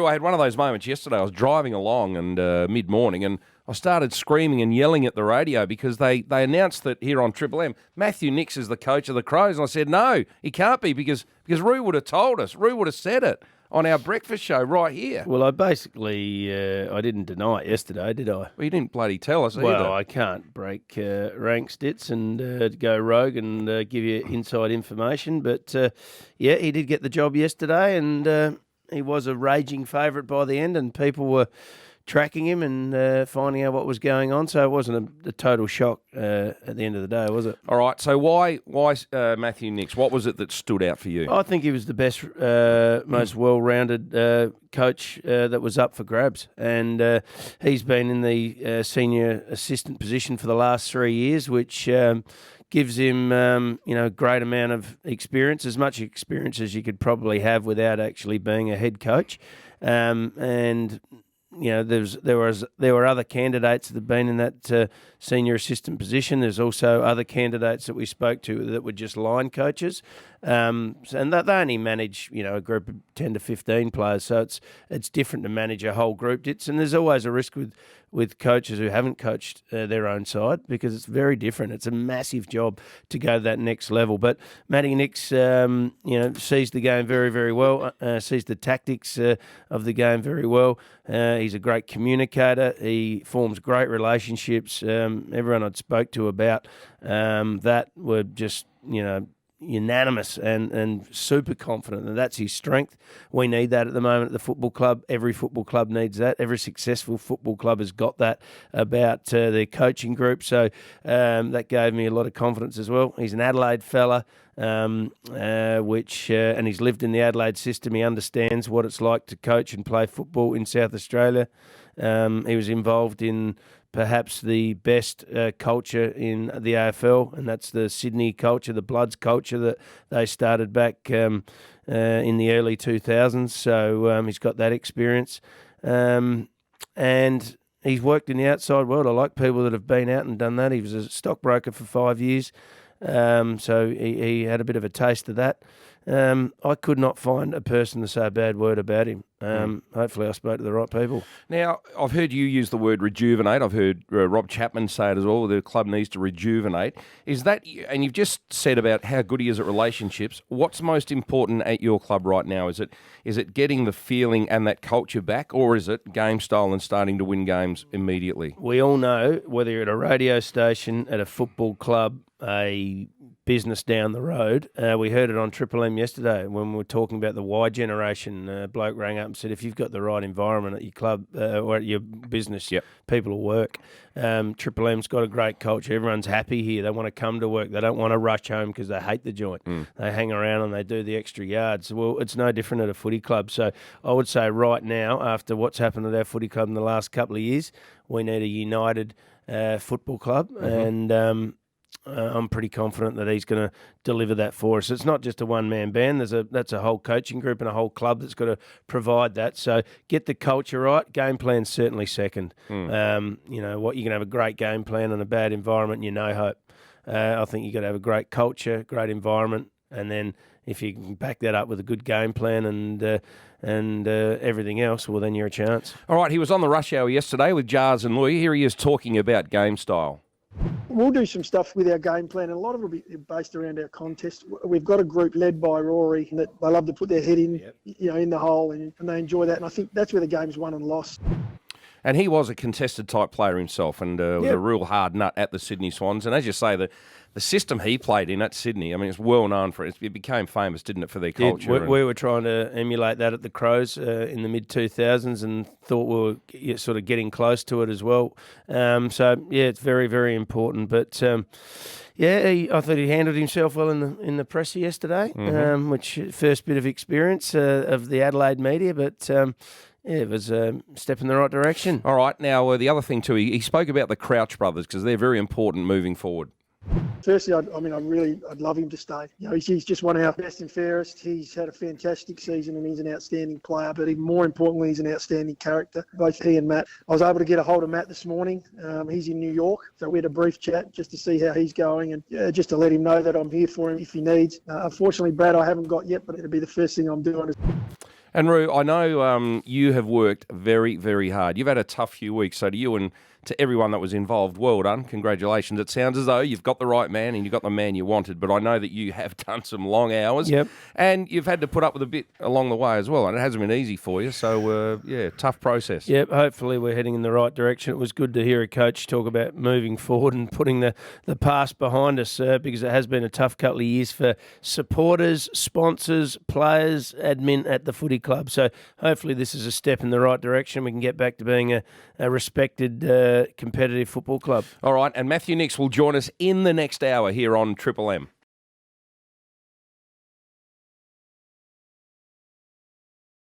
Roo, I had one of those moments yesterday. I was driving along and mid-morning, and I started screaming and yelling at the radio because they announced that here on Triple M, Matthew Nicks is the coach of the Crows. And I said, no, he can't be because Roo would have told us. Roo would have said it on our breakfast show right here. Well, I basically, I didn't deny it yesterday, did I? Well, you didn't bloody tell us either. Well, I can't break ranks, Ditts, and go rogue and give you inside information. But, yeah, he did get the job yesterday, and he was a raging favourite by the end, and people were tracking him and finding out what was going on. So it wasn't a total shock at the end of the day, was it? All right. So why Matthew Nicks? What was it that stood out for you? I think he was the best, most well-rounded coach that was up for grabs. And he's been in the senior assistant position for the last 3 years, which gives him, a great amount of experience, as much experience as you could probably have without actually being a head coach. And there were other candidates that have been in that senior assistant position. There's also other candidates that we spoke to that were just line coaches, and they only manage a group of 10 to 15 players. So it's different to manage a whole group. And there's always a risk with coaches who haven't coached their own side because it's very different. It's a massive job to go to that next level. But Matty Nicks, sees the game very, very well, sees the tactics of the game very well. He's a great communicator. He forms great relationships. Everyone I'd spoke to about that were just, unanimous and super confident, and that's his strength. We need that at the moment at the football club. Every football club needs that. Every successful football club has got that about their coaching group. So that gave me a lot of confidence as well. He's an Adelaide fella, and he's lived in the Adelaide system. He understands what it's like to coach and play football in South Australia. He was involved in perhaps the best culture in the AFL, and that's the Sydney culture, the Bloods culture that they started back in the early 2000s. So he's got that experience. And he's worked in the outside world. I like people that have been out and done that. He was a stockbroker for 5 years. So he had a bit of a taste of that. I could not find a person to say a bad word about him. Hopefully I spoke to the right people. Now, I've heard you use the word rejuvenate. I've heard Rob Chapman say it as well. The club needs to rejuvenate. Is that, and you've just said about how good he is at relationships. What's most important at your club right now? Is it getting the feeling and that culture back, or is it game style and starting to win games immediately? We all know, whether you're at a radio station, at a football club, a business down the road. We heard it on Triple M yesterday when we were talking about the Y generation. A bloke rang up and said, if you've got the right environment at your club or at your business, people will work. Triple M's got a great culture. Everyone's happy here. They want to come to work. They don't want to rush home because they hate the joint. They hang around and they do the extra yards. Well, it's no different at a footy club. So I would say right now, after what's happened at our footy club in the last couple of years, we need a united football club. And I'm pretty confident that he's going to deliver that for us. It's not just a one-man band. That's a whole coaching group and a whole club that's got to provide that. So get the culture right. Game plan's certainly second. You can have a great game plan and a bad environment, and no hope. I think you've got to have a great culture, great environment, and then if you can back that up with a good game plan and everything else, well, then you're a chance. All right, he was on the Rush Hour yesterday with Jars and Louis. Here he is talking about game style. We'll do some stuff with our game plan, and a lot of it will be based around our contest. We've got a group led by Rory that they love to put their head in, in the hole, and they enjoy that. And I think that's where the game's won and lost. And he was a contested type player himself, and was a real hard nut at the Sydney Swans. And as you say, the system he played in at Sydney, I mean, it's well known for it. It became famous, didn't it, for their culture? We were trying to emulate that at the Crows in the mid-2000s and thought we were sort of getting close to it as well. It's very, very important. But, I thought he handled himself well in the presser yesterday, which first bit of experience of the Adelaide media, but... it was a step in the right direction. All right. Now, the other thing too, he spoke about the Crouch brothers because they're very important moving forward. Firstly, I'd love him to stay. He's just one of our best and fairest. He's had a fantastic season and he's an outstanding player, but even more importantly, he's an outstanding character, both he and Matt. I was able to get a hold of Matt this morning. He's in New York, so we had a brief chat just to see how he's going and just to let him know that I'm here for him if he needs. Unfortunately, Brad, I haven't got yet, but it'll be the first thing I'm doing. And Roo, I know you have worked very, very hard. You've had a tough few weeks, so to you and to everyone that was involved, well done. Congratulations. It sounds as though you've got the right man and you've got the man you wanted, but I know that you have done some long hours. Yep. And you've had to put up with a bit along the way as well, and it hasn't been easy for you. So, tough process. Yep, hopefully we're heading in the right direction. It was good to hear a coach talk about moving forward and putting the past behind us because it has been a tough couple of years for supporters, sponsors, players, admin at the footy club. So hopefully this is a step in the right direction. We can get back to being a respected competitive football club. All right, and Matthew Nix will join us in the next hour here on Triple M.